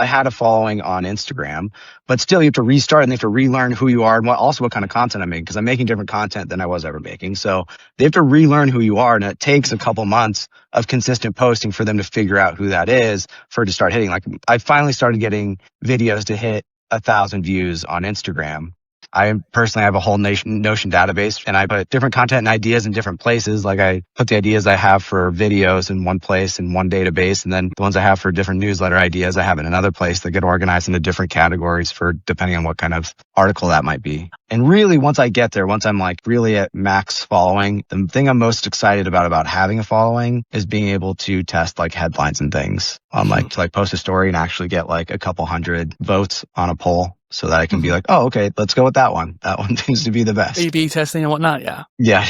I had a following on Instagram, but still you have to restart and they have to relearn who you are and what kind of content I'm making, because I'm making different content than I was ever making. So they have to relearn who you are, and it takes a couple months of consistent posting for them to figure out who that is for it to start hitting. Like I finally started getting videos to hit 1,000 views on Instagram. I personally have a whole Notion database, and I put different content and ideas in different places. Like I put the ideas I have for videos in one place in one database, and then the ones I have for different newsletter ideas I have in another place that get organized into different categories for depending on what kind of article that might be. And really, once I get there, once I'm like really at max following, the thing I'm most excited about having a following is being able to test like headlines and things on to post a story and actually get like a couple hundred votes on a poll, so that I can be like, oh, okay, let's go with that one. That one seems to be the best. A/B testing and whatnot, yeah. Yeah.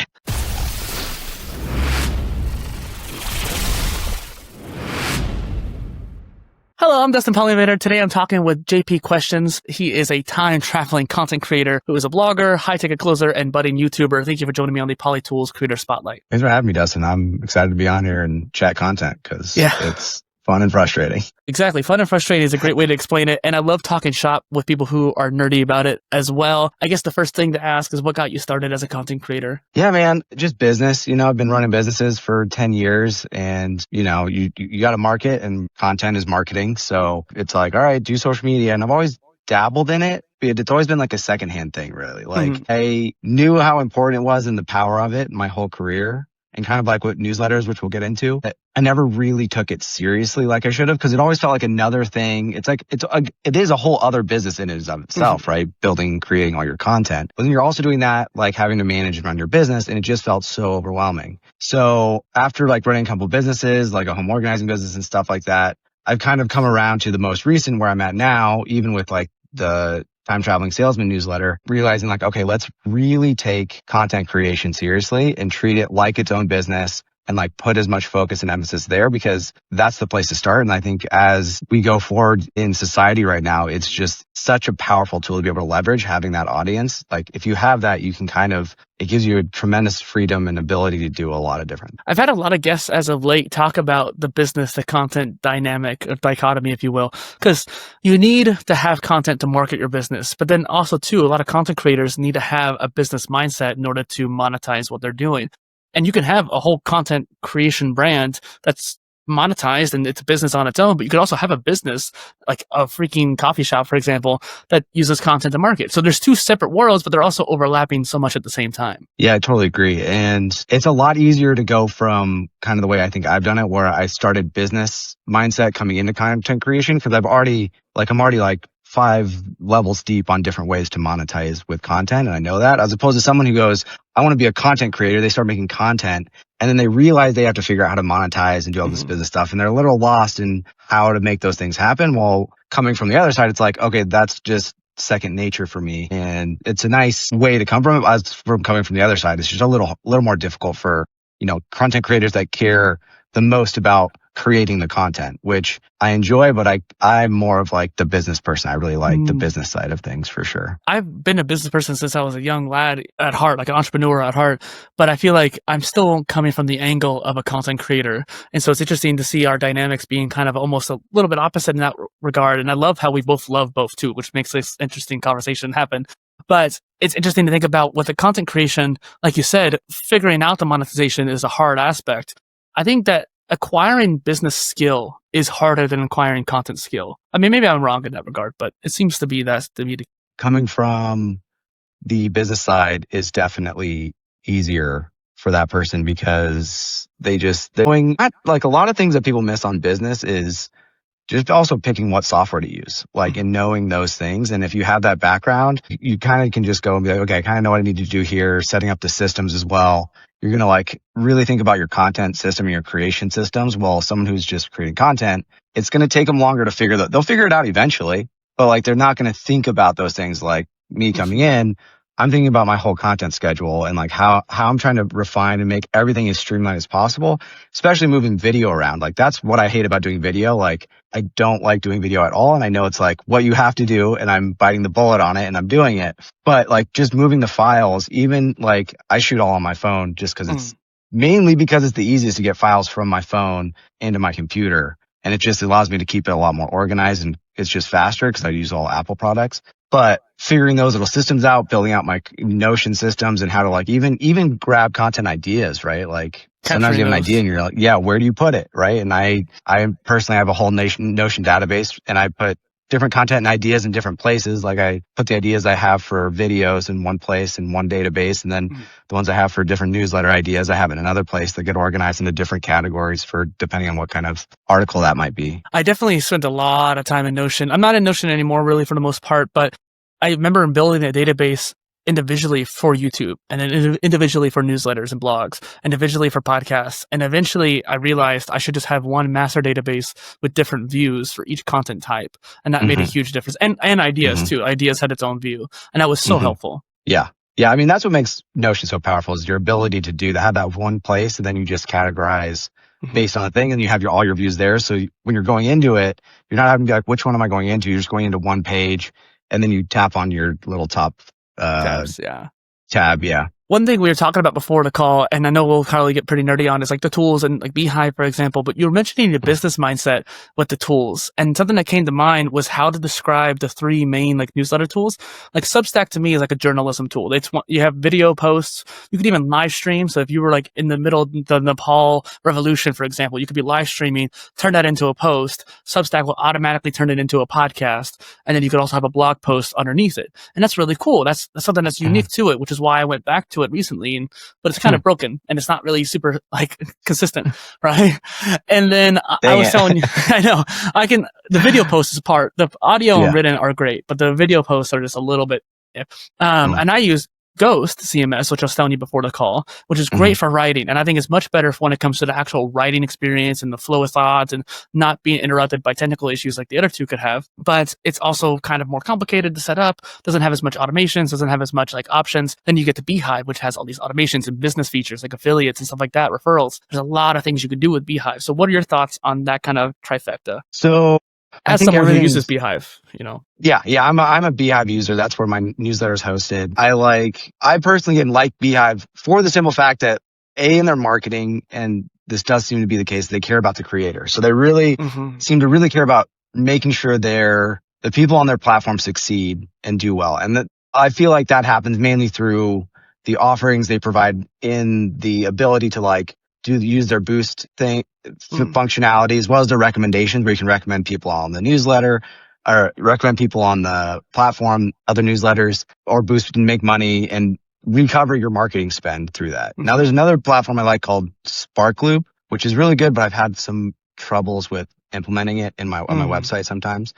Hello, I'm Dustin PolyInnovator. Today I'm talking with JPquestions. He is a time traveling content creator who is a blogger, high ticket closer, and budding YouTuber. Thank you for joining me on the PolyTools Creator Spotlight. Thanks for having me, Dustin. I'm excited to be on here and chat content because it's fun and frustrating. Exactly. Fun and frustrating is a great way to explain it. And I love talking shop with people who are nerdy about it as well. I guess the first thing to ask is what got you started as a content creator? Yeah, man, just business. I've been running businesses for 10 years and, you got to market, and content is marketing. So it's like, all right, do social media. And I've always dabbled in it. It's always been like a secondhand thing, really. Like I knew how important it was and the power of it my whole career. And kind of like with newsletters, which we'll get into, I never really took it seriously like I should have, because it always felt like another thing. It's like, it is a whole other business in and of itself, right? Building, creating all your content. But then you're also doing that, like having to manage and run your business. And it just felt so overwhelming. So after like running a couple of businesses, like a home organizing business and stuff like that, I've kind of come around to the most recent where I'm at now, even with like the Time Traveling Salesman newsletter, realizing like, okay, let's really take content creation seriously and treat it like its own business and like put as much focus and emphasis there, because that's the place to start. And I think as we go forward in society right now, it's just such a powerful tool to be able to leverage having that audience. Like if you have that, you can it gives you a tremendous freedom and ability to do a lot of different. I've had a lot of guests as of late talk about the business to content dynamic or dichotomy, if you will, because you need to have content to market your business. But then also too, a lot of content creators need to have a business mindset in order to monetize what they're doing. And you can have a whole content creation brand that's monetized and it's a business on its own, but you could also have a business like a freaking coffee shop, for example, that uses content to market. So there's two separate worlds, but they're also overlapping so much at the same time. Yeah, I totally agree. And it's a lot easier to go from kind of the way I think I've done it, where I started business mindset coming into content creation, because I'm already like 5 levels deep on different ways to monetize with content. And I know that, as opposed to someone who goes, I want to be a content creator. They start making content and then they realize they have to figure out how to monetize and do all this business stuff. And they're a little lost in how to make those things happen. While coming from the other side, it's like, okay, that's just second nature for me. And it's a nice way to come from it. As from coming from the other side, it's just a little more difficult for, content creators that care the most about creating the content, which I enjoy, but I'm more of like the business person. I really like the business side of things for sure. I've been a business person since I was a young lad at heart, like an entrepreneur at heart, but I feel like I'm still coming from the angle of a content creator. And so it's interesting to see our dynamics being kind of almost a little bit opposite in that regard. And I love how we both love both too, which makes this interesting conversation happen. But it's interesting to think about with the content creation, like you said, figuring out the monetization is a hard aspect. I think that acquiring business skill is harder than acquiring content skill. I mean, maybe I'm wrong in that regard, but it seems to be that to me. Coming from the business side is definitely easier for that person, because they're doing like a lot of things that people miss on business is just also picking what software to use, like, and knowing those things. And if you have that background, you kind of can just go and be like, okay, I kind of know what I need to do here, setting up the systems as well. You're going to like really think about your content system and your creation systems. Well, someone who's just creating content, it's going to take them longer to figure that. They'll figure it out eventually, but like they're not going to think about those things. Like me coming in, I'm thinking about my whole content schedule and like how I'm trying to refine and make everything as streamlined as possible, especially moving video around. Like that's what I hate about doing video. Like I don't like doing video at all. And I know it's like what you have to do and I'm biting the bullet on it and I'm doing it. But like just moving the files, even like I shoot all on my phone just because it's mainly because it's the easiest to get files from my phone into my computer. And it just allows me to keep it a lot more organized and it's just faster because I use all Apple products. But figuring those little systems out, building out my Notion systems and how to like even grab content ideas, right? Like sometimes you have an idea and you're like, yeah, where do you put it? Right. And I personally have a whole Notion database, and I put different content and ideas in different places. Like I put the ideas I have for videos in one place in one database, and then the ones I have for different newsletter ideas I have in another place that get organized into different categories for depending on what kind of article that might be. I definitely spent a lot of time in Notion. I'm not in Notion anymore really for the most part, but I remember building a database individually for YouTube, and then individually for newsletters and blogs, individually for podcasts. And eventually I realized I should just have one master database with different views for each content type. And that made a huge difference. And ideas too. Ideas had its own view. And that was so helpful. Yeah. Yeah. I mean, that's what makes Notion so powerful, is your ability to have that one place, and then you just categorize based on a thing, and you have all your views there. So when you're going into it, you're not having to be like, which one am I going into? You're just going into one page, and then you tap on your little top tabs, tab. Yeah. One thing we were talking about before the call, and I know we'll probably get pretty nerdy on, is like the tools and like Beehive, for example, but you were mentioning the business mindset with the tools. And something that came to mind was how to describe the three main like newsletter tools. Like Substack to me is like a journalism tool. You have video posts. You could even live stream. So if you were like in the middle of the Nepal revolution, for example, you could be live streaming, turn that into a post. Substack will automatically turn it into a podcast. And then you could also have a blog post underneath it. And that's really cool. That's something that's unique to it, which is why I went back to it recently, but it's kind of broken and it's not really super like consistent, right? And then I was telling you, I know the video post is part, the audio and written are great, but the video posts are just a little bit, and I use Ghost CMS, which I was telling you before the call, which is great for writing. And I think it's much better when it comes to the actual writing experience and the flow of thoughts and not being interrupted by technical issues like the other two could have. But it's also kind of more complicated to set up, doesn't have as much automations, doesn't have as much like options. Then you get the Beehive, which has all these automations and business features like affiliates and stuff like that, referrals. There's a lot of things you could do with Beehive. So what are your thoughts on that kind of trifecta? So as someone who uses Beehive, Yeah, I'm a Beehive user. That's where my newsletter is hosted. I personally like Beehive for the simple fact that in their marketing, and this does seem to be the case, they care about the creator. So they really seem to really care about making sure the people on their platform succeed and do well. And I feel like that happens mainly through the offerings they provide in the ability to use their boost functionality, as well as their recommendations, where you can recommend people on the newsletter or recommend people on the platform, other newsletters, or boost and make money and recover your marketing spend through that. Now there's another platform I like called Sparkloop, which is really good, but I've had some troubles with implementing it on my website sometimes.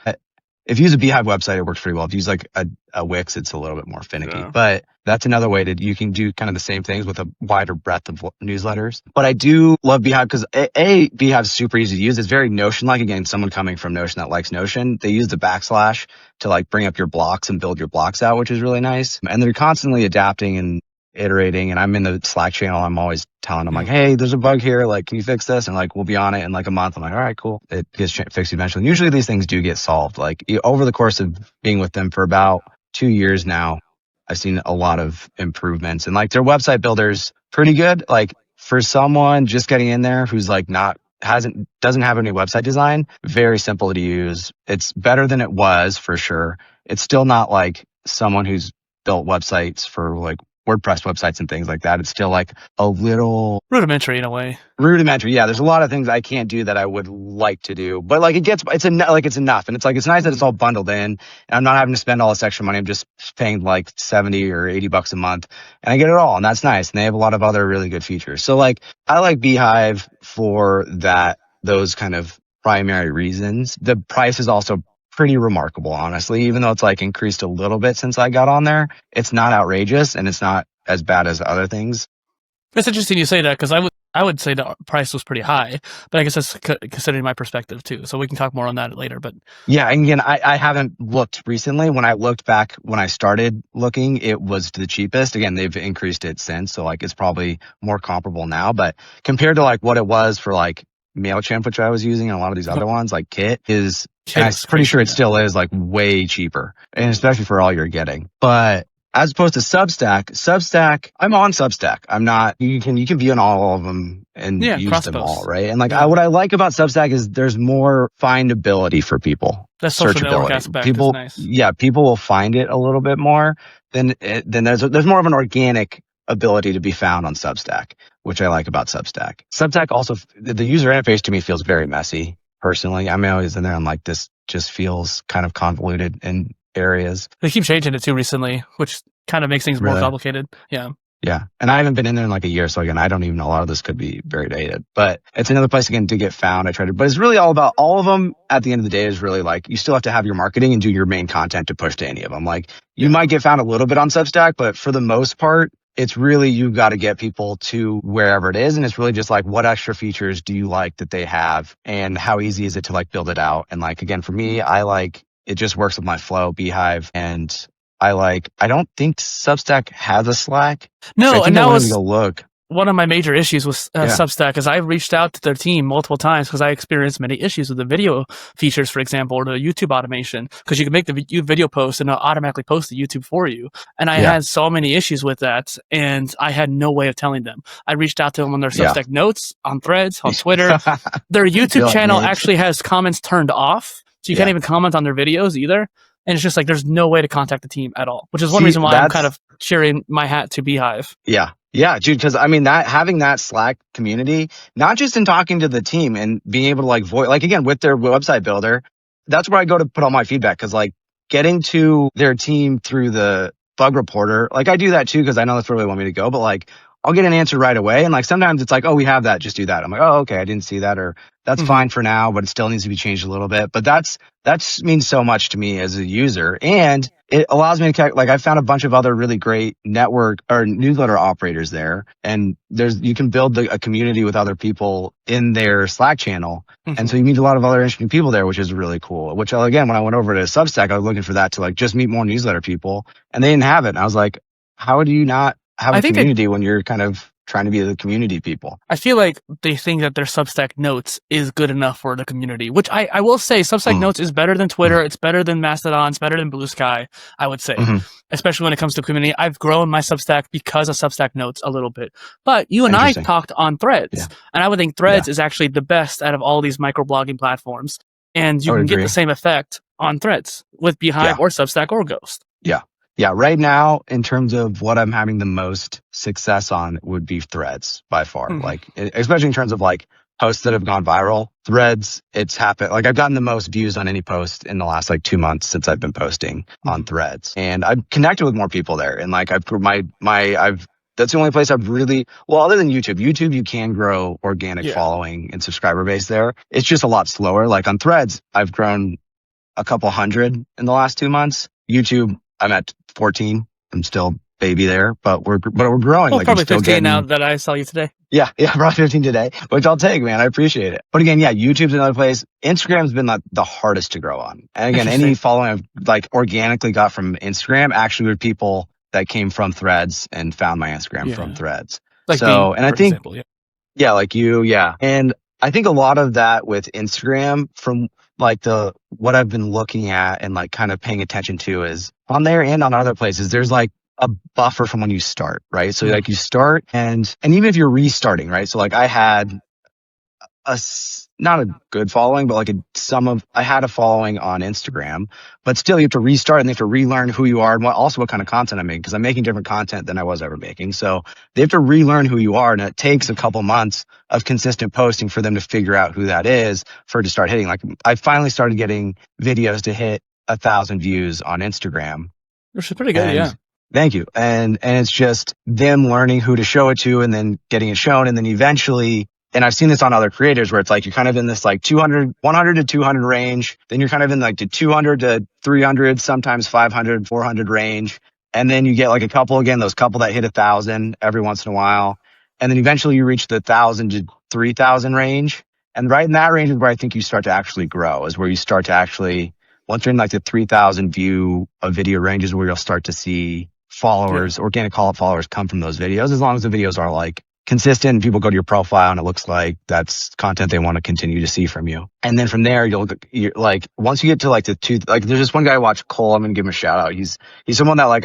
If you use a Beehive website, it works pretty well. If you use like a Wix, it's a little bit more finicky, but that's another way you can do kind of the same things with a wider breadth of newsletters. But I do love Beehive because Beehive's super easy to use. It's very Notion-like. Again, someone coming from Notion that likes Notion, they use the backslash to bring up your blocks and build your blocks out, which is really nice. And they're constantly adapting and iterating. And I'm in the Slack channel. I'm always telling them hey, there's a bug here. Can you fix this? And we'll be on it in a month. I'm like, all right, cool. It gets fixed eventually. And usually these things do get solved. Over the course of being with them for about 2 years now, I've seen a lot of improvements, and their website builder's pretty good. For someone just getting in there who's doesn't have any website design, very simple to use. It's better than it was for sure. It's still not someone who's built websites for WordPress websites and things like that. It's still a little rudimentary in a way. Rudimentary, yeah. There's a lot of things I can't do that I would like to do, but it's enough, and it's nice that it's all bundled in, and I'm not having to spend all this extra money. I'm just paying $70 or $80 a month, and I get it all, and that's nice. And they have a lot of other really good features. So I like Beehive for those kind of primary reasons. The price is also pretty remarkable, honestly. Even though it's increased a little bit since I got on there, it's not outrageous, and it's not as bad as other things. It's interesting you say that, because I would say the price was pretty high, but I guess that's considering my perspective too. So we can talk more on that later. But yeah, and again, I haven't looked recently. When I looked back when I started looking, it was the cheapest. Again, they've increased it since, so it's probably more comparable now. But compared to what it was for MailChimp, which I was using, and a lot of these other ones, Kit is, and I'm pretty sure it still is way cheaper, and especially for all you're getting. But as opposed to Substack, I'm on Substack. I'm not, you can be on all of them and Yeah, use cross them all, posts. right? And like, Yeah. what I like about Substack is there's more findability for people. That social network Searchability. aspect is People, nice. yeah, people will find it a little bit more than there's more of an organic ability to be found on Substack, which I like about Substack. Substack also, the user interface to me feels very messy. Personally, I'm always in there. I'm like, this just feels kind of convoluted in areas. They keep changing it too recently, which kind of makes things more Really? complicated. Yeah. Yeah. And I haven't been in there in like a year. So again, I don't even know. A lot of this could be very dated, but it's another place again to get found. I tried to, but it's really all about all of them at the end of the day is really like, you still have to have your marketing and do your main content to push to any of them. Like you might get found a little bit on Substack, but for the most part, it's really, you've got to get people to wherever it is. And it's really just like, what extra features do you like that they have and how easy is it to like build it out? And like, again, for me, I like, it just works with my flow, Beehive, and I don't think Substack has a Slack. No, and that was go look. One of my major issues with Substack is I reached out to their team multiple times because I experienced many issues with the video features, for example, or the YouTube automation, because you can make the video post and it'll automatically post the YouTube for you. And I had so many issues with that, and I had no way of telling them. I reached out to them on their Substack notes, on threads, on Twitter. Their YouTube channel actually has comments turned off, so you can't even comment on their videos either. And it's just like, there's no way to contact the team at all, which is one reason why I'm kind of cheering my hat to Beehive. Yeah. Yeah, dude, because I mean, that having that Slack community, not just in talking to the team and being able to like voice, like again, with their website builder, that's where I go to put all my feedback. Cause like getting to their team through the bug reporter, like I do that too, cause I know that's where they want me to go, but like I'll get an answer right away. And like sometimes it's like, oh, we have that, just do that. I'm like, oh, okay, I didn't see that, or that's fine for now, but it still needs to be changed a little bit. But that means so much to me as a user. And it allows me to, like, I found a bunch of other really great network or newsletter operators there. And you can build a community with other people in their Slack channel. And so you meet a lot of other interesting people there, which is really cool. Which again, when I went over to Substack, I was looking for that to like just meet more newsletter people, and they didn't have it. And I was like, how do you not have a community when you're kind of trying to be the community people? I feel like they think that their Substack notes is good enough for the community, which I will say Substack notes is better than Twitter. It's better than Mastodon. It's better than Blue Sky, I would say, especially when it comes to community. I've grown my Substack because of Substack notes a little bit, but you and I talked on Threads, and I would think Threads is actually the best out of all these microblogging platforms. And you can get the same effect on Threads with Beehive or Substack or Ghost. Yeah, right now, in terms of what I'm having the most success on would be Threads by far. Like, especially in terms of like posts that have gone viral, Threads, it's happened. Like I've gotten the most views on any post in the last like 2 months since I've been posting on Threads. And I've connected with more people there. And like that's the only place I've really, well, other than YouTube, you can grow organic following and subscriber base there. It's just a lot slower. Like on Threads, I've grown a couple hundred in the last 2 months. YouTube, I'm at 14. I'm still baby there, but we're growing. Well, like probably 15 now that I saw you today. Yeah, probably 15 today, which I'll take, man. I appreciate it. But again, YouTube's another place. Instagram's been like the hardest to grow on. And again, any following I've like organically got from Instagram actually were people that came from Threads and found my Instagram from Threads. Like so, me, and I think, example, like you, And I think a lot of that with Instagram from like what I've been looking at and like kind of paying attention to is on there and on other places, there's like a buffer from when you start, right? So like you start and even if you're restarting, right? So like I had not a good following, but like I had a following on Instagram, but still you have to restart and they have to relearn who you are and what kind of content I'm making, because I'm making different content than I was ever making. So they have to relearn who you are, and it takes a couple months of consistent posting for them to figure out who that is for it to start hitting. Like I finally started getting videos to hit 1,000 views on Instagram. Which is pretty good, Thank you. And it's just them learning who to show it to and then getting it shown. And then eventually, and I've seen this on other creators where it's like, you're kind of in this like 100 to 200 range. Then you're kind of in like the 200 to 300, sometimes 500, 400 range. And then you get like those couple that hit 1,000 every once in a while. And then eventually you reach the 1,000 to 3,000 range. And right in that range is where I think you start to actually grow, is where you start to actually, once you're in like the 3,000 view of video ranges, where you'll start to see followers, organic call-up followers come from those videos, as long as the videos are like consistent. People go to your profile and it looks like that's content they want to continue to see from you. And then from there, you're like, once you get to like like there's this one guy I watch, Cole. I'm going to give him a shout out. He's someone that like,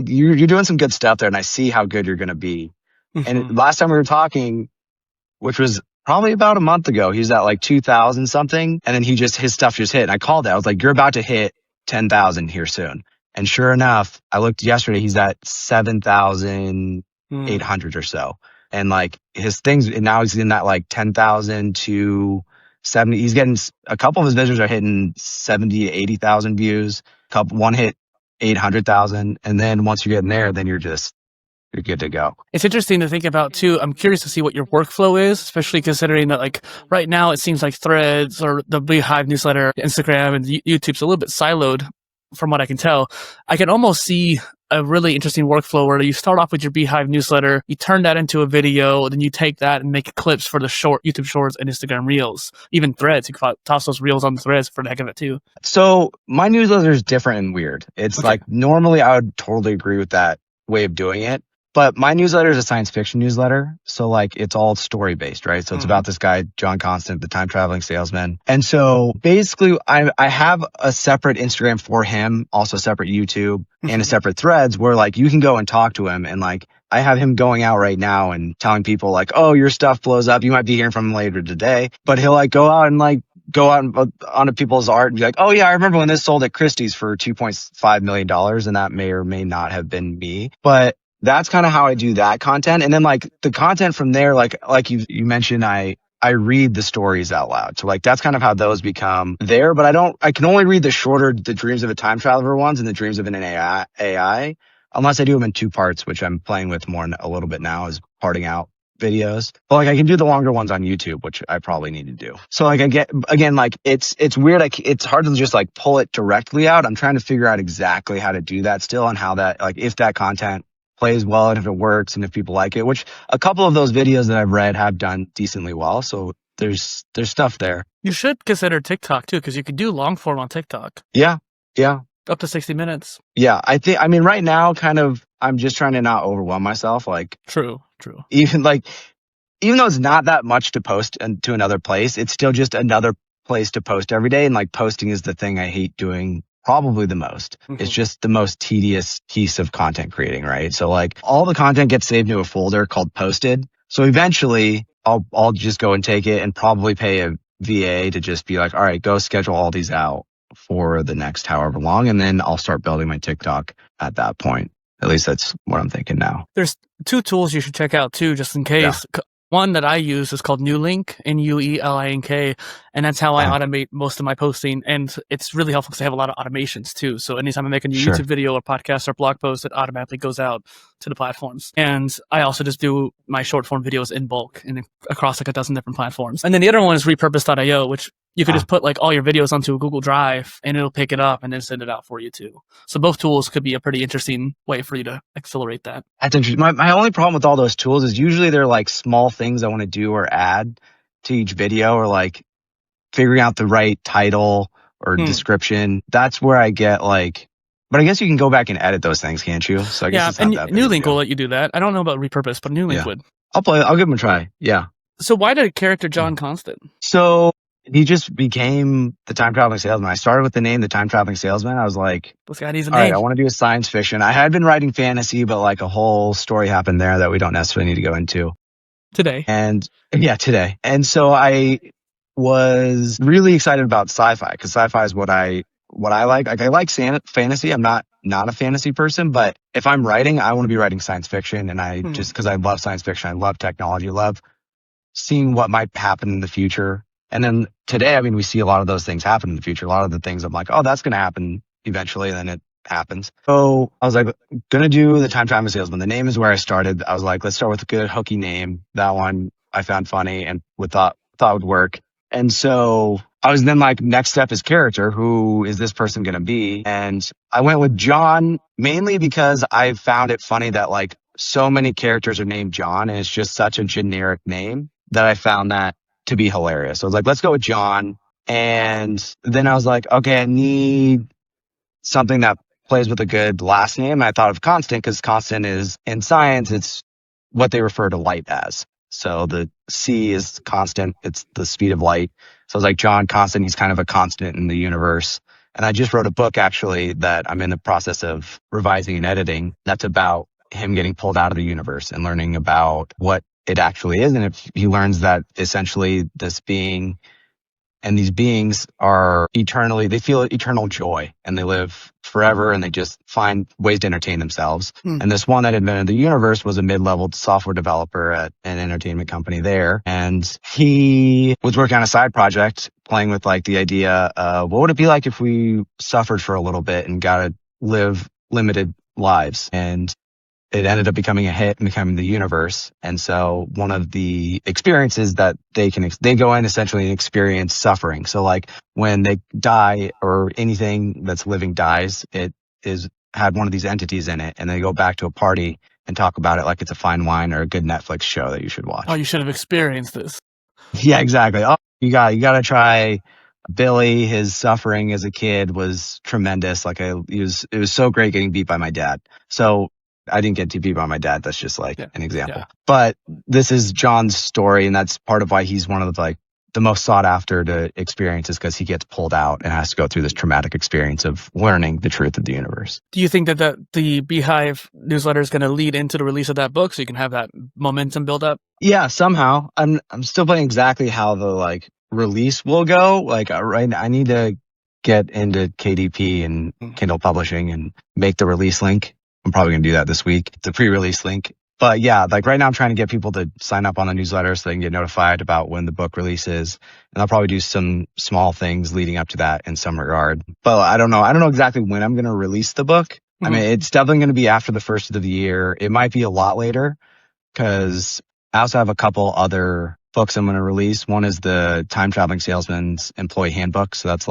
you're doing some good stuff there and I see how good you're going to be. And last time we were talking, which was probably about a month ago, he's at like 2,000 something. And then his stuff just hit. And I called it. I was like, you're about to hit 10,000 here soon. And sure enough, I looked yesterday, he's at 7,800 or so. And like his things, and now he's in that like 10,000 to 70. He's getting a couple of his videos are hitting 70 to 80,000 views. One hit 800,000. And then once you get in there, then you're good to go. It's interesting to think about too. I'm curious to see what your workflow is, especially considering that like right now it seems like Threads or the Beehive newsletter, Instagram and YouTube's a little bit siloed from what I can tell. I can almost see a really interesting workflow where you start off with your Beehive newsletter, you turn that into a video, then you take that and make clips for the YouTube Shorts and Instagram Reels. Even Threads, you can toss those Reels on the Threads for the heck of it too. So my newsletter is different and weird. It's like normally I would totally agree with that way of doing it. But my newsletter is a science fiction newsletter. So like it's all story based, right? So it's about this guy, John Constant, the Time Traveling Salesman. And so basically I have a separate Instagram for him, also a separate YouTube and a separate Threads where like you can go and talk to him. And like I have him going out right now and telling people like, oh, your stuff blows up. You might be hearing from him later today. But he'll like go out onto people's art and be like, oh yeah, I remember when this sold at Christie's for $2.5 million. And that may or may not have been me. But that's kind of how I do that content. And then like the content from there, like you mentioned, I read the stories out loud. So like that's kind of how those become there. But I can only read the shorter, the Dreams of a Time Traveler ones and the Dreams of an AI, unless I do them in two parts, which I'm playing with more a little bit now as parting out videos. But like I can do the longer ones on YouTube, which I probably need to do. So like it's weird. It's hard to just like pull it directly out. I'm trying to figure out exactly how to do that still and how that, like if that content plays well and if it works and if people like it, which a couple of those videos that I've read have done decently well. So there's stuff there. You should consider TikTok too, because you can do long form on TikTok. Yeah. Up to 60 minutes. Yeah. I mean, right now, kind of, I'm just trying to not overwhelm myself. Like, True. Even though it's not that much to post to another place, it's still just another place to post every day. And like posting is the thing I hate doing probably the most. It's just the most tedious piece of content creating, right? So like all the content gets saved into a folder called posted. So eventually I'll just go and take it and probably pay a VA to just be like, all right, go schedule all these out for the next however long. And then I'll start building my TikTok at that point. At least that's what I'm thinking now. There's two tools you should check out too, just in case. Yeah. One that I use is called Nuelink, Nuelink, and that's how I automate most of my posting. And it's really helpful because I have a lot of automations too. So anytime I make a new YouTube video or podcast or blog post, it automatically goes out to the platforms. And I also just do my short form videos in bulk and across like a dozen different platforms. And then the other one is Repurposed.io, which you could just put like all your videos onto a Google Drive and it'll pick it up and then send it out for you too. So both tools could be a pretty interesting way for you to accelerate that. That's interesting. My only problem with all those tools is usually they're like small things I want to do or add to each video, or like figuring out the right title or description. That's where I get like, but I guess you can go back and edit those things, can't you? So I guess it's not that big. Nuelink will let you do that. I don't know about Repurposed, but Nuelink would. I'll give him a try. Yeah. So why did character John Constant? So he just became the Time Traveling Salesman. I started with the name, the Time Traveling Salesman. I was like, this guy needs a all name. right, I want to do a science fiction. I had been writing fantasy, but like a whole story happened there that we don't necessarily need to go into today. Today. And so I was really excited about sci-fi because sci-fi is what I like. Like I like fantasy. I'm not a fantasy person, but if I'm writing, I want to be writing science fiction. And I just, because I love science fiction, I love technology, love seeing what might happen in the future. And then today, I mean, we see a lot of those things happen in the future. A lot of the things I'm like, oh, that's going to happen eventually. And then it happens. So I was like, going to do the Time Traveling Salesman. The name is where I started. I was like, let's start with a good hooky name. That one I found funny and thought would work. And so I was then like, next step is character. Who is this person going to be? And I went with John mainly because I found it funny that like so many characters are named John and it's just such a generic name that I found that to be hilarious. So I was like, let's go with John. And then I was like, okay, I need something that plays with a good last name. I thought of Constant because Constant is in science. It's what they refer to light as. So the C is constant. It's the speed of light. So it's like John Constant. He's kind of a constant in the universe. And I just wrote a book actually that I'm in the process of revising and editing. That's about him getting pulled out of the universe and learning about what it actually is. And if he learns that essentially this being and these beings are they feel eternal joy and they live forever and they just find ways to entertain themselves. And this one that invented the universe was a mid-level software developer at an entertainment company there. And he was working on a side project playing with like the idea of what would it be like if we suffered for a little bit and got to live limited lives. And it ended up becoming a hit and becoming the universe. And so one of the experiences that they go in essentially and experience suffering. So like when they die or anything that's living dies, it had one of these entities in it, and they go back to a party and talk about it like it's a fine wine or a good Netflix show that you should watch. Oh, you should have experienced this. Yeah, exactly. Oh, you got to try Billy. His suffering as a kid was tremendous. Like it was so great getting beat by my dad. So I didn't get too beat by my dad. That's just like an example. Yeah. But this is John's story, and that's part of why he's one of the most sought after to experiences, because he gets pulled out and has to go through this traumatic experience of learning the truth of the universe. Do you think that the Beehive newsletter is going to lead into the release of that book so you can have that momentum build up? Yeah, somehow. I'm still playing exactly how the release will go. I need to get into KDP and Kindle Publishing and make the release link. I'm probably going to do that this week, the pre-release link. But yeah, right now I'm trying to get people to sign up on the newsletter so they can get notified about when the book releases. And I'll probably do some small things leading up to that in some regard. But I don't know. I don't know exactly when I'm going to release the book. Mm-hmm. I mean, it's definitely going to be after the first of the year. It might be a lot later because I also have a couple other books I'm going to release. One is the Time Traveling Salesman's Employee Handbook. So that's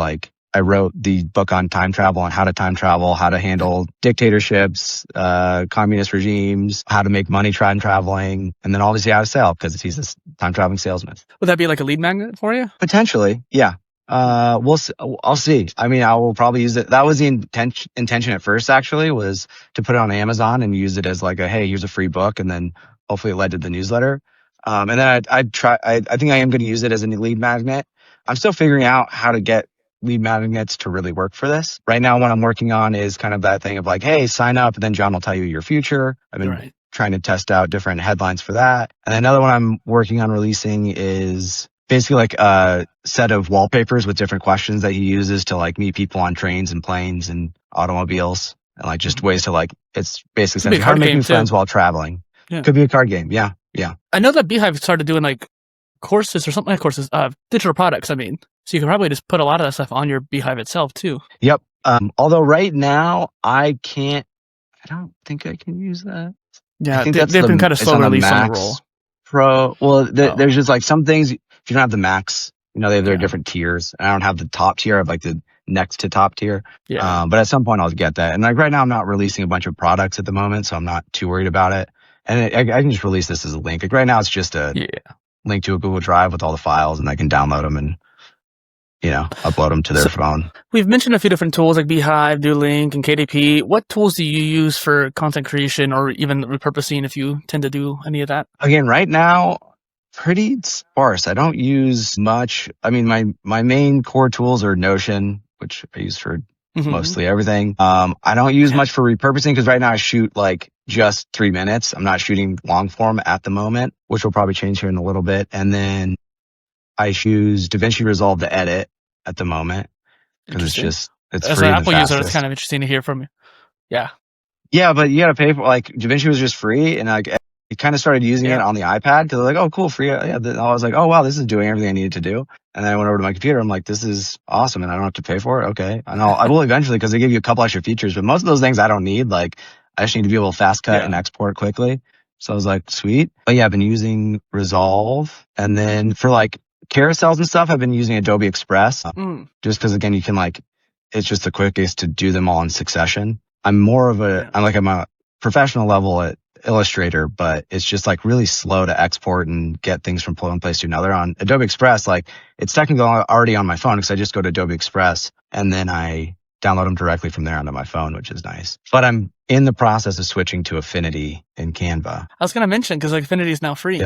I wrote the book on time travel and how to time travel, how to handle dictatorships, communist regimes, how to make money time traveling, and then obviously how to sell because he's a time traveling salesman. Would that be like a lead magnet for you? Potentially, yeah. I'll see. I mean, I will probably use it. That was the intention at first, actually, was to put it on Amazon and use it as hey, here's a free book, and then hopefully it led to the newsletter. And then I think I am going to use it as a lead magnet. I'm still figuring out how to get lead magnets to really work for this. Right now, what I'm working on is kind of that thing of hey, sign up, and then John will tell you your future. I've been trying to test out different headlines for that. And then another one I'm working on releasing is basically a set of wallpapers with different questions that he uses to meet people on trains and planes and automobiles, and just ways to it's basically how to make new friends while traveling. Yeah. Could be a card game. Yeah. I know that Beehive started doing courses or something like courses, digital products. I mean, so you can probably just put a lot of that stuff on your Beehive itself too. Yep. Although right now I don't think I can use that. Yeah, they've been kind of slow release on the roll. Pro. Well, there's just some things, if you don't have the Max, they have their different tiers. And I don't have the top tier. I have the next to top tier. Yeah. But at some point I'll get that. And right now I'm not releasing a bunch of products at the moment, so I'm not too worried about it. And I can just release this as a link. Right now it's just a link to a Google Drive with all the files, and I can download them and upload them to their phone. We've mentioned a few different tools like Beehive, Nuelink, and KDP. What tools do you use for content creation or even repurposing, if you tend to do any of that? Again, right now, pretty sparse. I don't use much. I mean, my main core tools are Notion, which I use for mostly everything. I don't use much for repurposing because right now I shoot just 3 minutes. I'm not shooting long form at the moment, which will probably change here in a little bit. And then I use DaVinci Resolve to edit at the moment because it's as free an and Apple fastest. user, it's kind of interesting to hear from you. Yeah. Yeah, but you got to pay for DaVinci was just free, and I kind of started using it on the iPad because I was oh, cool, free. Yeah, I was oh, wow, this is doing everything I needed to do. And then I went over to my computer. I'm this is awesome, and I don't have to pay for it. Okay, and I will eventually because they give you a couple extra features, but most of those things I don't need. I just need to be able to fast cut and export quickly. So I was sweet. But yeah, I've been using Resolve, and then for carousels and stuff, I've been using Adobe Express just because again, you can it's just the quickest to do them all in succession. I'm more of I'm a professional level at Illustrator, but it's just really slow to export and get things from one place to another. On Adobe Express, it's technically already on my phone because I just go to Adobe Express and then I download them directly from there onto my phone, which is nice. But I'm in the process of switching to Affinity in Canva. I was going to mention, because Affinity is now free.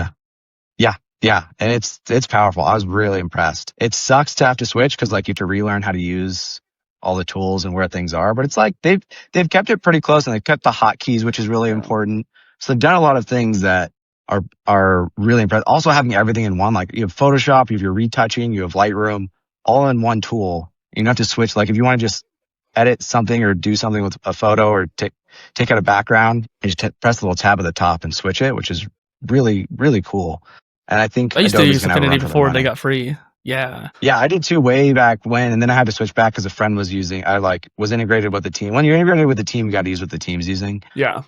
Yeah. And it's powerful. I was really impressed. It sucks to have to switch because like you have to relearn how to use all the tools and where things are, but it's like they've kept it pretty close, and they've kept the hotkeys, which is really important. So they've done a lot of things that are really impressive. Also having everything in one, like you have Photoshop, you have your retouching, you have Lightroom, all in one tool. You don't have to switch. Like if you want to just edit something or do something with a photo or take out a background, you just press the little tab at the top and switch it, which is really, really cool. And I think I used to use Affinity before they got free. Yeah, I did too way back when, and then I had to switch back because a friend was using. I was integrated with the team. When you're integrated with the team, you got to use what the team's using. Yeah.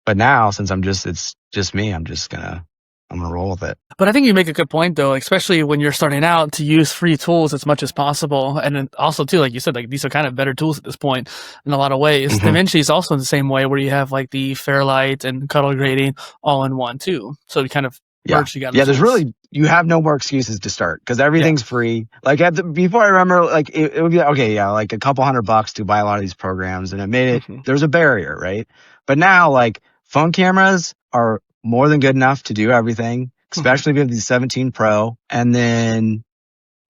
But now, since it's just me, I'm gonna roll with it. But I think you make a good point, though, especially when you're starting out, to use free tools as much as possible. And then also, too, like you said, like these are kind of better tools at this point in a lot of ways. Mm-hmm. DaVinci is also in the same way, where you have like the Fairlight and color grading all in one, too. So you kind of merge together. Yeah, you have no more excuses to start because everything's free. Like before, I remember like it would be like a couple $100 to buy a lot of these programs, and it made it, there's a barrier, right? But now like phone cameras are more than good enough to do everything, especially if you have the 17 Pro, and then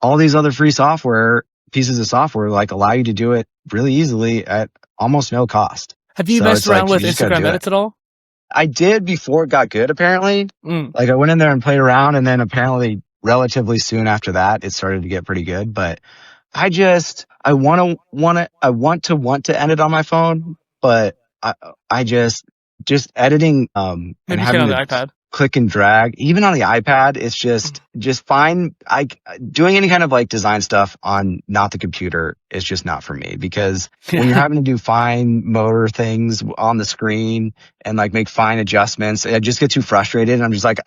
all these other free pieces of software like allow you to do it really easily at almost no cost. Have you messed around with Instagram edits at all? I did before it got good, apparently. Like I went in there and played around, and then apparently relatively soon after that, it started to get pretty good. But I want to end it on my phone, but I just editing and having on the iPad. Click and drag, even on the iPad, it's just fine. Doing any kind of like design stuff on not the computer is just not for me, because when you're having to do fine motor things on the screen and like make fine adjustments, I just get too frustrated. And I'm just like,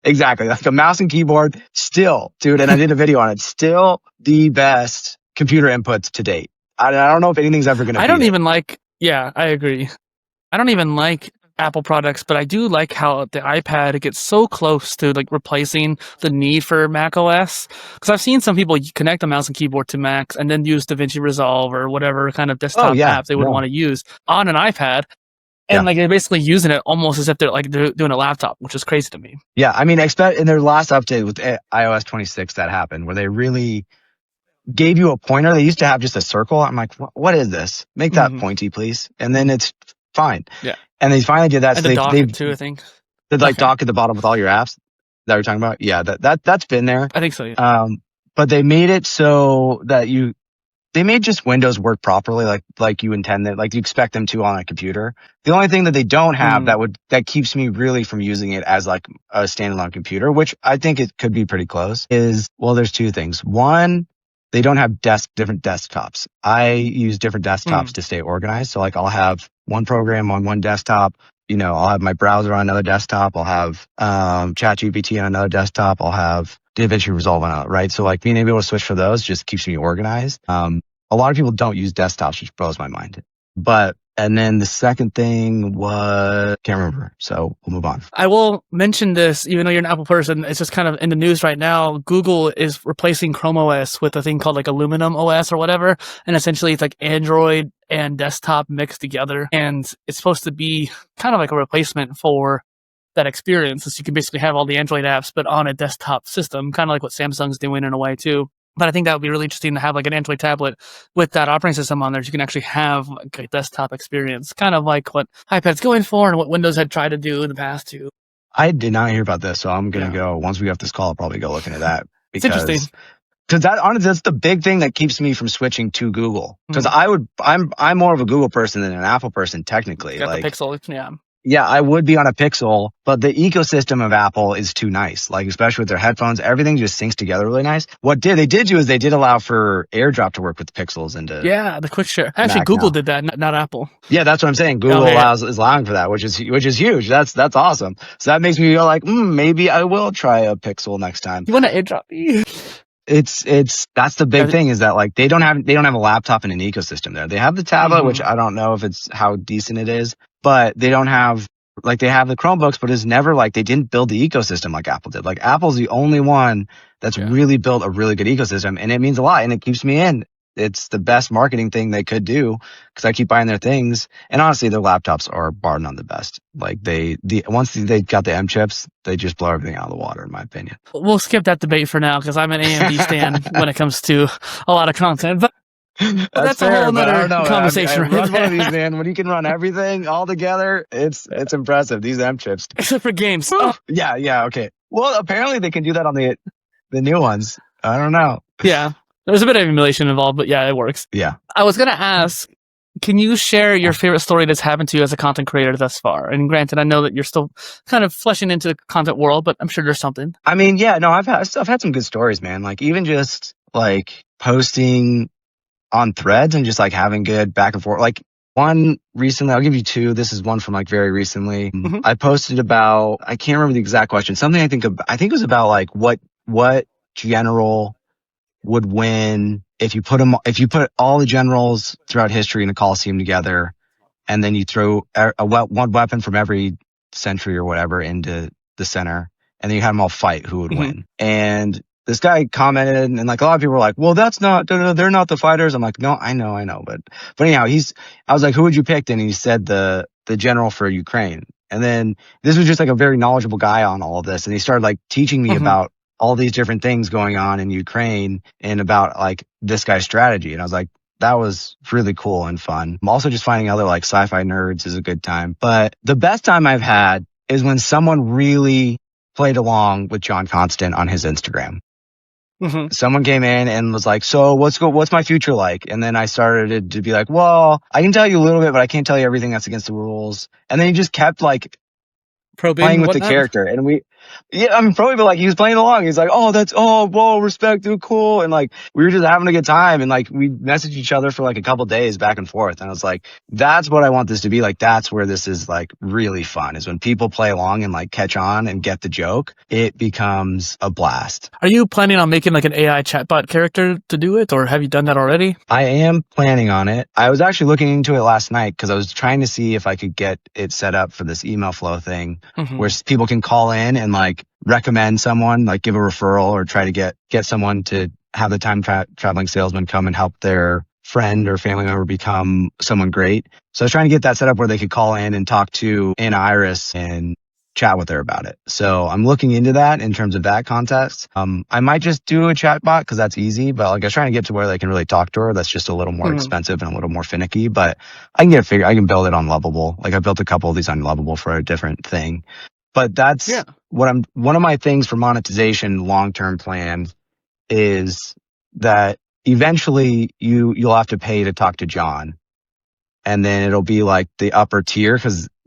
exactly like a mouse and keyboard still, dude. And I did a video on it. Still the best computer inputs to date. I don't know if anything's ever going to. I agree. I don't even like Apple products, but I do like how the iPad gets so close to like replacing the need for Mac OS. Because I've seen some people connect a mouse and keyboard to Macs and then use DaVinci Resolve or whatever kind of desktop app they would want to use on an iPad. And like they're basically using it almost as if they're doing a laptop, which is crazy to me. Yeah, I mean, expect in their last update with iOS 26 that happened, where they really gave you a pointer. They used to have just a circle. I'm like, what is this? Make that pointy, please. And then it's fine. Yeah. And they finally did that. And so the dock too, I think. The dock at the bottom with all your apps that we're talking about. Yeah, that's been there. I think so. Yeah. But they made it so that they made just Windows work properly, like you intended, like you expect them to on a computer. The only thing that they don't have that keeps me really from using it as like a standalone computer, which I think it could be pretty close, is, well, there's two things. One, they don't have different desktops. I use different desktops to stay organized. So like I'll have one program on one desktop. I'll have my browser on another desktop. I'll have ChatGPT on another desktop. I'll have DaVinci Resolve on another, right? So like being able to switch for those just keeps me organized. A lot of people don't use desktops, which blows my mind. And then the second thing was, can't remember. So we'll move on. I will mention this, even though you're an Apple person, it's just kind of in the news right now. Google is replacing Chrome OS with a thing called like Aluminum OS or whatever. And essentially it's like Android and desktop mixed together. And it's supposed to be kind of like a replacement for that experience. So you can basically have all the Android apps, but on a desktop system, kind of like what Samsung's doing in a way too. But I think that would be really interesting to have like an Android tablet with that operating system on there. So you can actually have like a desktop experience, kind of like what iPad's going for and what Windows had tried to do in the past too. I did not hear about this, so I'm going to go, once we get off this call, I'll probably go look into that. It's interesting. Because honestly, that's the big thing that keeps me from switching to Google. Because I'm more of a Google person than an Apple person, technically. Got the Pixel, yeah. Yeah, I would be on a Pixel, but the ecosystem of Apple is too nice. Like, especially with their headphones, everything just syncs together really nice. They did allow for AirDrop to work with the Pixels into the quick share. Actually, Google did that, not Apple. Yeah, that's what I'm saying. Google is allowing for that, which is huge. That's awesome. So that makes me feel like maybe I will try a Pixel next time. You want to AirDrop? That's the big thing, is that like they don't have a laptop in an ecosystem there. They have the tablet, which I don't know if it's how decent it is, but they don't have, like, they have the Chromebooks, but it's never like they didn't build the ecosystem like Apple did. Like Apple's the only one that's really built a really good ecosystem, and it means a lot, and it keeps me in. it's the best marketing thing they could do because I keep buying their things. And honestly, their laptops are bar none the best. Like once they got the M chips, they just blow everything out of the water, in my opinion. We'll skip that debate for now because I'm an AMD stan when it comes to a lot of content. But that's fair, a whole but I don't nother know. conversation. I run one of these, man. When you can run everything all together, it's impressive. These M chips, except for games. Yeah, okay. Well, apparently they can do that on the new ones. I don't know. Yeah, there's a bit of emulation involved, but yeah, it works. Yeah. I was gonna ask, can you share your favorite story that's happened to you as a content creator thus far? And granted, I know that you're still kind of fleshing into the content world, but I'm sure there's something. I mean, yeah, no, I've had some good stories, man. Like even just like posting on threads and just like having good back and forth. Like one recently, I'll give you two. This is one from like very recently. Mhm. I posted about, I can't remember the exact question. Something I think it was about like what general would win if you put all the generals throughout history in a Coliseum together, and then you throw one weapon from every century or whatever into the center, and then you have them all fight, who would win? And this guy commented, and like a lot of people were like, well, they're not the fighters. I'm like, no, I know. But anyhow, I was like, who would you pick? And he said the general for Ukraine. And then this was just like a very knowledgeable guy on all of this. And he started like teaching me about all these different things going on in Ukraine and about like this guy's strategy. And I was like, that was really cool and fun. I'm also just finding other like sci-fi nerds is a good time. But the best time I've had is when someone really played along with John Constant on his Instagram. Someone came in and was like, so what's my future like? And then I started to be like, well, I can tell you a little bit, but I can't tell you everything that's against the rules. And then he just kept like playing with the character. And probably, but like he was playing along. He's like, whoa, respect, dude, cool. And like we were just having a good time. And like we messaged each other for like a couple days back and forth. And I was like, that's what I want this to be. Like that's where this is like really fun, is when people play along and like catch on and get the joke. It becomes a blast. Are you planning on making like an AI chatbot character to do it, or have you done that already? I am planning on it. I was actually looking into it last night because I was trying to see if I could get it set up for this email flow thing where people can call in and like recommend someone, like give a referral or try to get someone to have the Time Traveling Salesman come and help their friend or family member become someone great. So I was trying to get that set up where they could call in and talk to Anna Iris and chat with her about it. So I'm looking into that in terms of that context. I might just do a chat bot because that's easy, but like I was trying to get to where they can really talk to her. That's just a little more expensive and a little more finicky, but I can build it on Lovable. Like I built a couple of these on Lovable for a different thing. But that's one of my things for monetization long-term plan is that eventually you'll have to pay to talk to John, and then it'll be like the upper tier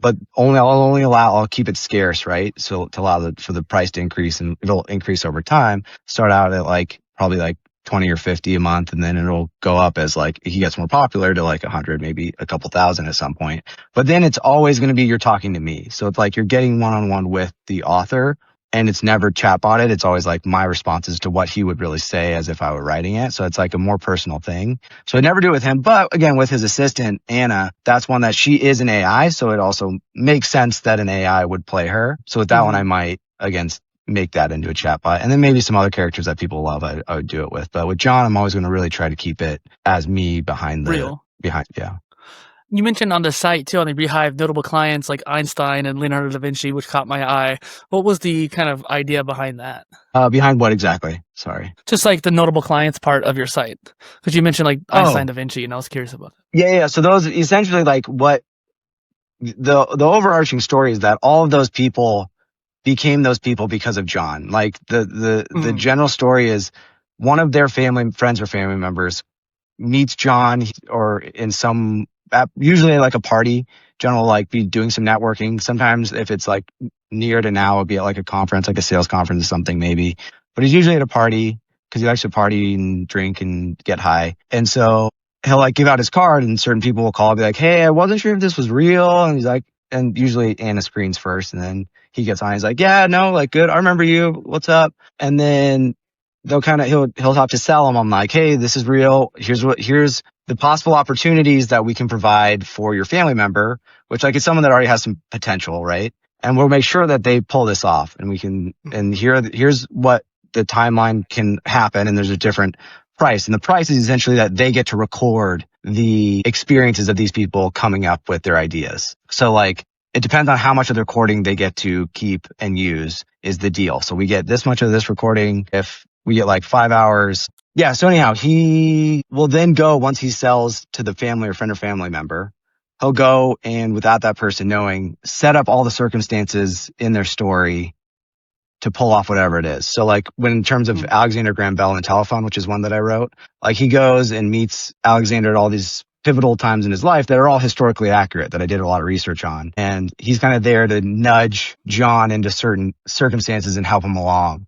but I'll keep it scarce, right? So to allow for the price to increase, and it'll increase over time. Start out at like probably like 20 or 50 a month, and then it'll go up as like he gets more popular to like 100, maybe a couple thousand at some point. But then it's always going to be you're talking to me. So it's like you're getting one-on-one with the author, and it's never chatbotted. It's always like my responses to what he would really say as if I were writing it. So it's like a more personal thing. So I never do it with him. But again, with his assistant, Anna, that's one that she is an AI. So it also makes sense that an AI would play her. So with that one, I might, again, make that into a chatbot. And then maybe some other characters that people love, I would do it with. But with John, I'm always going to really try to keep it as me behind. Yeah. You mentioned on the site too, on the Beehive, notable clients like Einstein and Leonardo da Vinci, which caught my eye. What was the kind of idea behind that? Behind what exactly? Sorry. Just like the notable clients part of your site. Because you mentioned like Einstein, da Vinci, and I was curious about it. Yeah. So those essentially like what the overarching story is that all of those people became those people because of John. Like the general story is one of their friends or family members meets John or in some, usually like a party. John will like be doing some networking. Sometimes if it's like near to now, it'll be at like a conference, like a sales conference or something maybe. But he's usually at a party because he likes to party and drink and get high. And so he'll like give out his card, and certain people will call and be like, hey, I wasn't sure if this was real. And he's like, and usually Anna screens first, and then he gets on. He's like, yeah, no, like good. I remember you. What's up? And then he'll have to sell them. I'm like, hey, this is real. Here's the possible opportunities that we can provide for your family member, which like is someone that already has some potential, right? And we'll make sure that they pull this off, and we can, and here's what the timeline can happen. And there's a different price. And the price is essentially that they get to record the experiences of these people coming up with their ideas. So like, it depends on how much of the recording they get to keep and use is the deal. So we get this much of this recording. If we get like 5 hours. Yeah. So anyhow, he will then go once he sells to the family or friend or family member. He'll go and without that person knowing, set up all the circumstances in their story to pull off whatever it is. So like when in terms of Alexander Graham Bell and Telephone, which is one that I wrote, like he goes and meets Alexander at all these pivotal times in his life that are all historically accurate that I did a lot of research on. And he's kind of there to nudge John into certain circumstances and help him along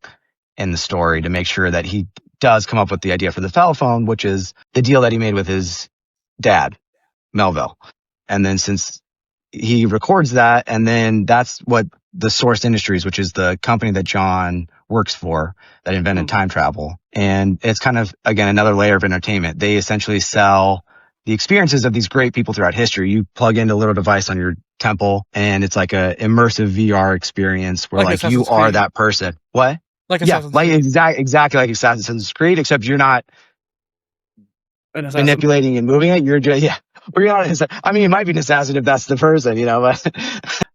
in the story to make sure that he does come up with the idea for the telephone, which is the deal that he made with his dad, Melville. And then since he records that, and then that's what the Source Industries, which is the company that John works for that invented time travel. And it's kind of, again, another layer of entertainment. They essentially sell the experiences of these great people throughout history. You plug in a little device on your temple and it's like a immersive VR experience where like you are that person. What? Like Assassin's Creed. Exactly like Assassin's Creed, except you're not manipulating and moving it. You're just, you're not, I mean, it might be an assassin if that's the person,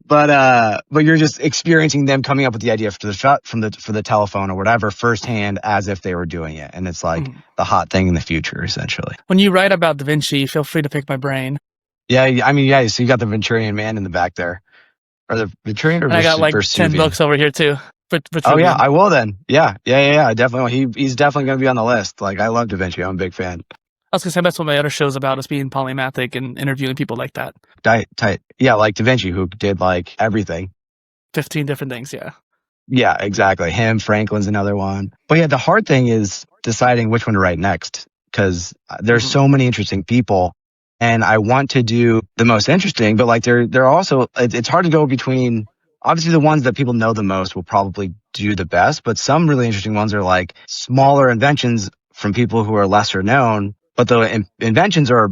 but you're just experiencing them coming up with the idea for the telephone or whatever firsthand as if they were doing it. And it's like the hot thing in the future, essentially. When you write about Da Vinci, feel free to pick my brain. Yeah. I mean, so you got the Venturian Man in the back there. Or the Venturian or I got like 10 books over here too. Oh yeah, I will then. Yeah. I definitely, he's definitely going to be on the list. Like I love Da Vinci. I'm a big fan. I was going to say that's what my other show's about, is being polymathic and interviewing people like that. Tight. Yeah, like Da Vinci, who did like everything. 15 different things, yeah. Yeah, exactly. Him, Franklin's another one. But yeah, the hard thing is deciding which one to write next, because there's so many interesting people. And I want to do the most interesting, but like they're also, it's hard to go between, obviously the ones that people know the most will probably do the best, but some really interesting ones are like smaller inventions from people who are lesser known, but the inventions are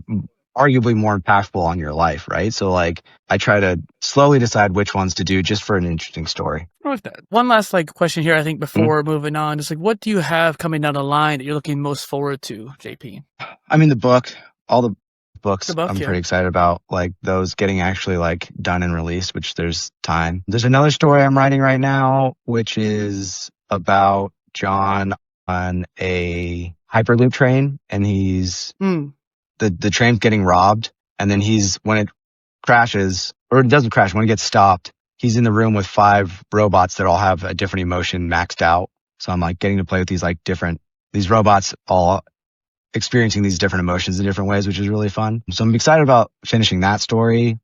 arguably more impactful on your life, right? So like I try to slowly decide which ones to do just for an interesting story. One last question here, I think, before moving on, just like what do you have coming down the line that you're looking most forward to, JP? I mean, all the books I'm pretty excited about, like those getting actually like done and released, which there's time. There's another story I'm writing right now, which is about John on a Hyperloop train, and he's the train's getting robbed, and then when it crashes, or it doesn't crash, when it gets stopped, he's in the room with 5 robots that all have a different emotion maxed out. So I'm like getting to play with these robots all experiencing these different emotions in different ways, which is really fun. So I'm excited about finishing that story.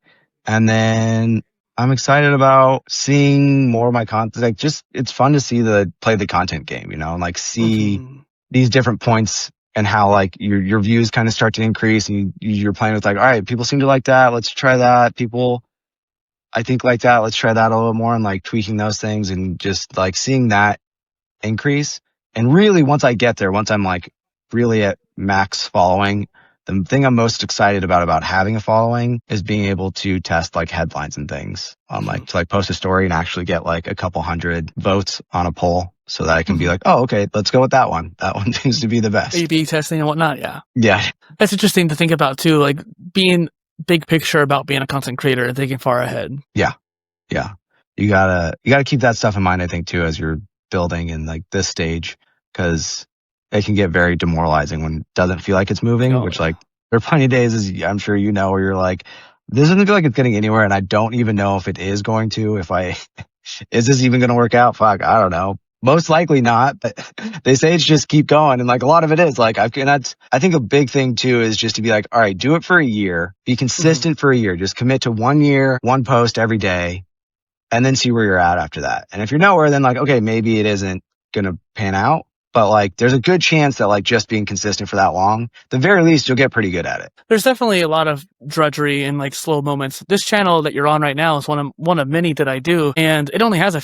And then I'm excited about seeing more of my content. Like it's fun to play the content game, and like see these different points and how like your views kind of start to increase, and you're playing with like, all right, people seem to like that. Let's try that. People, I think, like that. Let's try that a little more, and like tweaking those things and just like seeing that increase. And really once I get there, once I'm like really at max following, the thing I'm most excited about having a following is being able to test like headlines and things on like to like post a story and actually get like a couple hundred votes on a poll so that I can be like, oh, okay, let's go with that one. That one seems to be the best. A/B testing and whatnot. Yeah. Yeah. That's interesting to think about too, like being big picture about being a content creator and thinking far ahead. Yeah. You gotta keep that stuff in mind, I think, too, as you're building in like this stage, because it can get very demoralizing when it doesn't feel like it's moving, like there are plenty of days, as I'm sure you know, where you're like, this doesn't feel like it's getting anywhere, and I don't even know if it is going to, is this even going to work out? Fuck, I don't know. Most likely not, but they say it's just keep going. And like a lot of it is like, I think a big thing too is just to be like, all right, do it for a year, be consistent for a year, just commit to 1 year, 1 post every day, and then see where you're at after that. And if you're nowhere, then like, okay, maybe it isn't going to pan out. But like, there's a good chance that like just being consistent for that long, the very least, you'll get pretty good at it. There's definitely a lot of drudgery and like slow moments. This channel that you're on right now is one of many that I do, and it only has a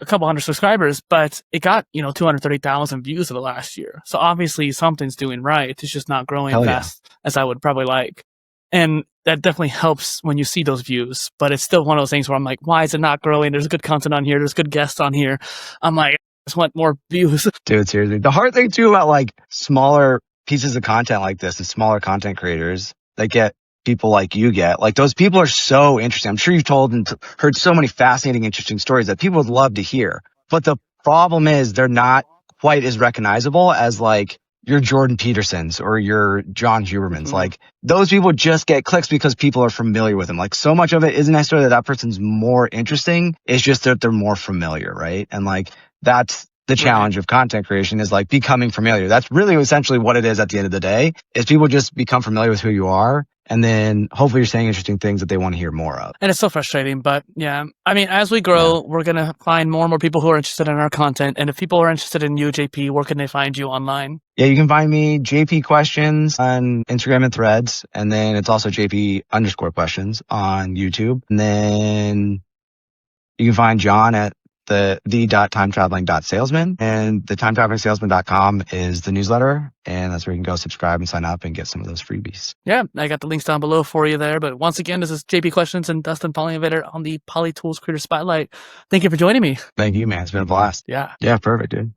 couple hundred subscribers, but it got 230,000 views for the last year. So obviously something's doing right. It's just not growing fast as I would probably like. And that definitely helps when you see those views, but it's still one of those things where I'm like, why is it not growing? There's good content on here. There's good guests on here. I'm like, just want more views. Dude, seriously. The hard thing too about like smaller pieces of content like this and smaller content creators that get people like you get, like those people are so interesting. I'm sure you've told and heard so many fascinating, interesting stories that people would love to hear. But the problem is they're not quite as recognizable as like your Jordan Petersons or your John Hubermans. Mhm. Like those people just get clicks because people are familiar with them. Like so much of it isn't necessarily that person's more interesting. It's just that they're more familiar, right? And like that's the challenge of content creation is like becoming familiar. That's really essentially what it is at the end of the day, is people just become familiar with who you are. And then hopefully you're saying interesting things that they want to hear more of. And it's so frustrating, but yeah. I mean, as we grow, we're going to find more and more people who are interested in our content. And if people are interested in you, JP, where can they find you online? Yeah, you can find me JPquestions on Instagram and Threads. And then it's also JP_questions on YouTube. And then you can find John at the.timetraveling.salesman, and the timetravelingsalesman.com is the newsletter, and that's where you can go subscribe and sign up and get some of those freebies. Yeah, I got the links down below for you there. But once again, this is JP Questions and Dustin PolyInnovator on the PolyTools Creator Spotlight. Thank you for joining me. Thank you, man. It's been a blast. Yeah. Yeah, perfect, dude.